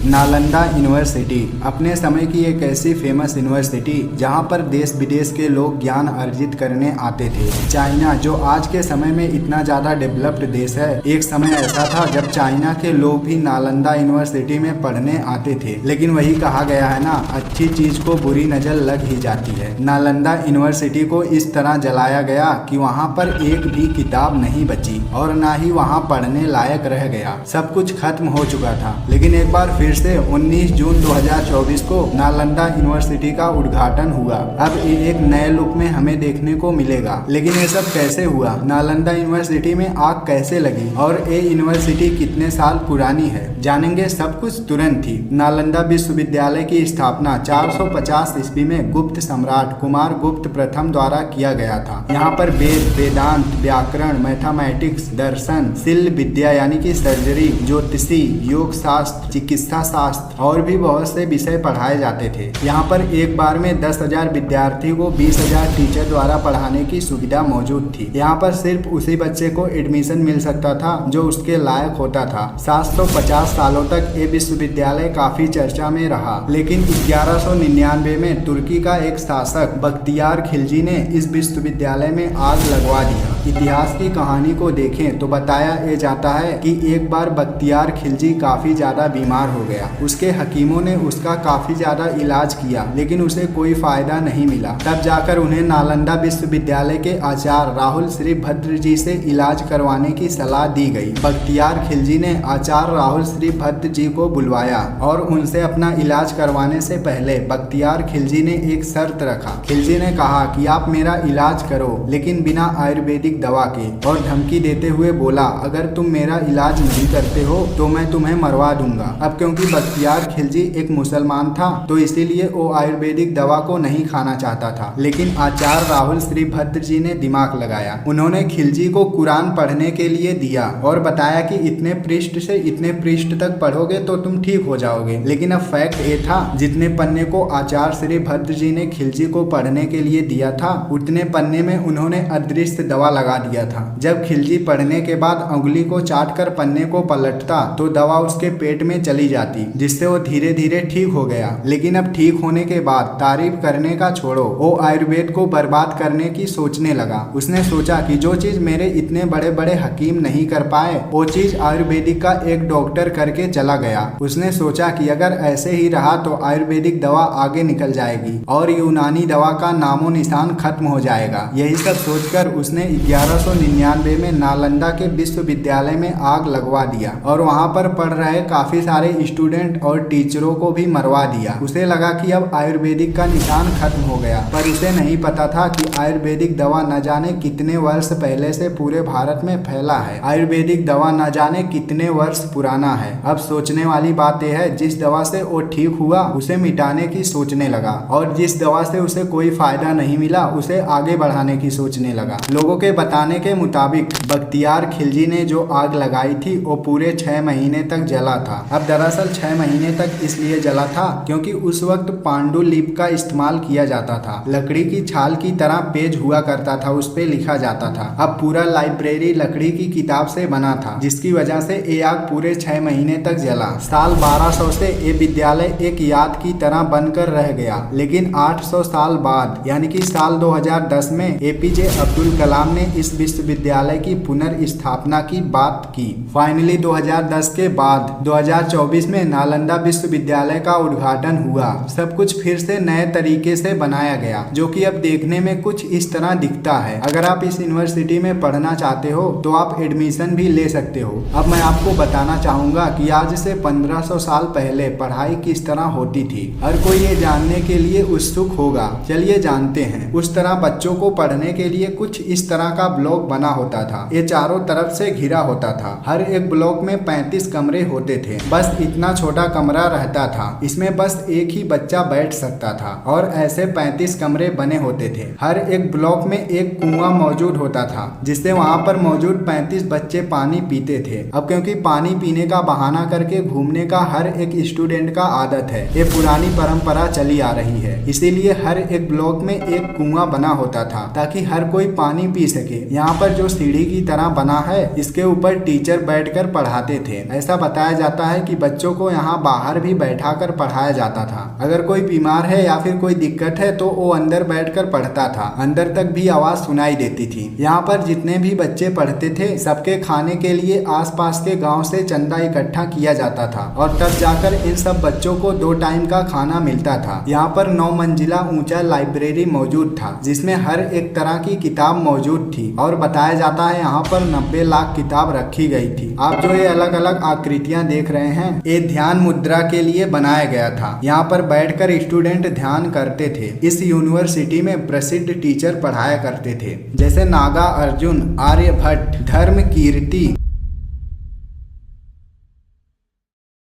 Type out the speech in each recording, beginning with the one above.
Nalanda university अपने समय की एक ऐसी फेमस यूनिवर्सिटी जहां पर देश विदेश के लोग ज्ञान अर्जित करने आते थे। चाइना जो आज के समय में इतना ज़्यादा डेवलप्ड देश है, एक समय ऐसा था जब चाइना के लोग भी नालंदा यूनिवर्सिटी में पढ़ने आते थे। लेकिन वही कहा गया है ना, अच्छी चीज को बुरी नजर लग ही जाती है। नालंदा यूनिवर्सिटी को इस तरह जलाया गया कि वहाँ पर एक भी किताब नहीं बची और ना ही वहाँ पढ़ने लायक रह गया। सब कुछ खत्म हो चुका था। लेकिन एक बार फिर से 19 जून 2024 को नालंदा यूनिवर्सिटी का उद्घाटन हुआ। अब ये एक नए लुक में हमें देखने को मिलेगा। लेकिन ये सब कैसे हुआ, नालंदा यूनिवर्सिटी में आग कैसे लगी और ये यूनिवर्सिटी कितने साल पुरानी है, जानेंगे सब कुछ तुरंत ही। नालंदा विश्वविद्यालय की स्थापना 450 ईस्वी में गुप्त सम्राट कुमार गुप्त प्रथम द्वारा किया गया था। यहाँ पर वेद, वेदांत, व्याकरण, मैथमेटिक्स, दर्शन, शिल्प विद्या यानी कि सर्जरी, ज्योतिषी, योग शास्त्र, चिकित्सा शास्त्र और भी बहुत से विषय पढ़ाए जाते थे। यहाँ पर एक बार में 10,000 विद्यार्थी को 20,000 टीचर द्वारा पढ़ाने की सुविधा मौजूद थी। यहाँ पर सिर्फ उसी बच्चे को एडमिशन मिल सकता था जो उसके लायक होता था। 750 सालों तक ये विश्वविद्यालय काफी चर्चा में रहा। लेकिन 1199 में तुर्की का एक शासक बख्तियार खिलजी ने इस विश्वविद्यालय में आग लगवा दिया। इतिहास की कहानी को देखें तो बताया ये जाता है कि एक बार बख्तियार खिलजी काफी ज्यादा बीमार हो गया। उसके हकीमों ने उसका काफी ज्यादा इलाज किया लेकिन उसे कोई फायदा नहीं मिला। तब जाकर उन्हें नालंदा विश्वविद्यालय के आचार्य राहुल श्रीभद्र जी से इलाज करवाने की सलाह दी गई। बख्तियार खिलजी ने आचार्य राहुल श्रीभद्र जी को बुलवाया और उनसे अपना इलाज करवाने से पहले बख्तियार खिलजी ने एक शर्त रखा। खिलजी ने कहा कि आप मेरा इलाज करो लेकिन बिना आयुर्वेदिक दवा के, और धमकी देते हुए बोला अगर तुम मेरा इलाज नहीं करते हो तो मैं तुम्हें मरवा दूंगा। अब क्योंकि बख्तियार खिलजी एक मुसलमान था तो इसीलिए वो आयुर्वेदिक दवा को नहीं खाना चाहता था। लेकिन आचार्य राहुल श्रीभद्र जी ने दिमाग लगाया। उन्होंने खिलजी को कुरान पढ़ने के लिए दिया और बताया कि इतने पृष्ठ से इतने पृष्ठ तक पढ़ोगे तो तुम ठीक हो जाओगे। लेकिन अब फैक्ट ये था, जितने पन्ने को आचार्य श्रीभद्र जी ने खिलजी को पढ़ने के लिए दिया था उतने पन्ने में उन्होंने अदृश्य दवा लगा दिया था। जब खिलजी पढ़ने के बाद उंगली को चाट कर पन्ने को पलटता तो दवा उसके पेट में चली जाती, जिससे वो धीरे धीरे ठीक हो गया। लेकिन अब ठीक होने के बाद तारीफ करने का छोड़ो, वो आयुर्वेद को बर्बाद करने की सोचने लगा। उसने सोचा कि जो चीज मेरे इतने बड़े बड़े हकीम नहीं कर पाए वो चीज आयुर्वेदिक का एक डॉक्टर करके चला गया। उसने सोचा कि अगर ऐसे ही रहा तो आयुर्वेदिक दवा आगे निकल जाएगी और यूनानी दवा का नामो निशान खत्म हो जाएगा। यही सब सोचकर उसने 1199 में नालंदा के विश्वविद्यालय में आग लगवा दिया और वहाँ पर पढ़ रहे काफी सारे स्टूडेंट और टीचरों को भी मरवा दिया। उसे लगा कि अब आयुर्वेदिक का निशान खत्म हो गया, पर उसे नहीं पता था कि आयुर्वेदिक दवा न जाने कितने वर्ष पहले से पूरे भारत में फैला है। आयुर्वेदिक दवा न जाने कितने वर्ष पुराना है। अब सोचने वाली बात यह है, जिस दवा से वो ठीक हुआ उसे मिटाने की सोचने लगा और जिस दवा से उसे कोई फायदा नहीं मिला उसे आगे बढ़ाने की सोचने लगा। लोगों के बताने के मुताबिक बख्तियार खिलजी ने जो आग लगाई थी वो पूरे 6 महीने तक जला था। अब दरअसल 6 महीने तक इसलिए जला था क्योंकि उस वक्त पांडुलिपि का इस्तेमाल किया जाता था। लकड़ी की छाल की तरह पेज हुआ करता था, उस पे लिखा जाता था। अब पूरा लाइब्रेरी लकड़ी की किताब से बना था, जिसकी वजह से ये आग पूरे 6 महीने तक जला। साल 1200 से ये विद्यालय एक याद की तरह बनकर रह गया। लेकिन 800 साल बाद यानी कि साल 2010 में एपीजे अब्दुल कलाम ने इस विश्वविद्यालय की पुनर्स्थापना की बात की। फाइनली 2010 के बाद 2024 में नालंदा विश्वविद्यालय का उद्घाटन हुआ। सब कुछ फिर से नए तरीके से बनाया गया, जो कि अब देखने में कुछ इस तरह दिखता है। अगर आप इस यूनिवर्सिटी में पढ़ना चाहते हो तो आप एडमिशन भी ले सकते हो। अब मैं आपको बताना चाहूंगा कि आज से 1500 साल पहले पढ़ाई किस तरह होती थी। हर कोई ये जानने के लिए उत्सुक होगा, चलिए जानते हैं। उस तरह बच्चों को पढ़ने के लिए कुछ इस तरह का ब्लॉक बना होता था। ये चारों तरफ से घिरा होता था। हर एक ब्लॉक में 35 कमरे होते थे। बस इतना छोटा कमरा रहता था, इसमें बस एक ही बच्चा बैठ सकता था और ऐसे 35 कमरे बने होते थे। हर एक ब्लॉक में एक कुआं मौजूद होता था जिससे वहाँ पर मौजूद 35 बच्चे पानी पीते थे। अब क्योंकि पानी पीने का बहाना करके घूमने का हर एक स्टूडेंट का आदत है, ये पुरानी परंपरा चली आ रही है, इसीलिए हर एक ब्लॉक में एक कुआं बना होता था ताकि हर कोई पानी पी सके। सके। यहाँ पर जो सीढ़ी की तरह बना है इसके ऊपर टीचर बैठकर पढ़ाते थे। ऐसा बताया जाता है कि बच्चों को यहाँ बाहर भी बैठाकर पढ़ाया जाता था। अगर कोई बीमार है या फिर कोई दिक्कत है तो वो अंदर बैठकर पढ़ता था। अंदर तक भी आवाज सुनाई देती थी। यहाँ पर जितने भी बच्चे पढ़ते थे सबके खाने के लिए आसपास के गांव से चंदा इकट्ठा किया जाता था और तब जाकर इन सब बच्चों को 2 टाइम का खाना मिलता था। यहाँ पर 9 मंजिला ऊंचा लाइब्रेरी मौजूद था जिसमें हर एक तरह की किताब मौजूद थी और बताया जाता है यहाँ पर 90 लाख किताब रखी गई थी। आप जो ये अलग अलग आकृतियां देख रहे हैं ये ध्यान मुद्रा के लिए बनाया गया था। यहाँ पर बैठकर स्टूडेंट ध्यान करते थे। इस यूनिवर्सिटी में प्रसिद्ध टीचर पढ़ाया करते थे जैसे नागा अर्जुन, आर्यभट्ट, धर्म कीर्ति।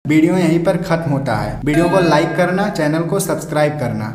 वीडियो यहीं पर खत्म होता है। वीडियो को लाइक करना, चैनल को सब्सक्राइब करना।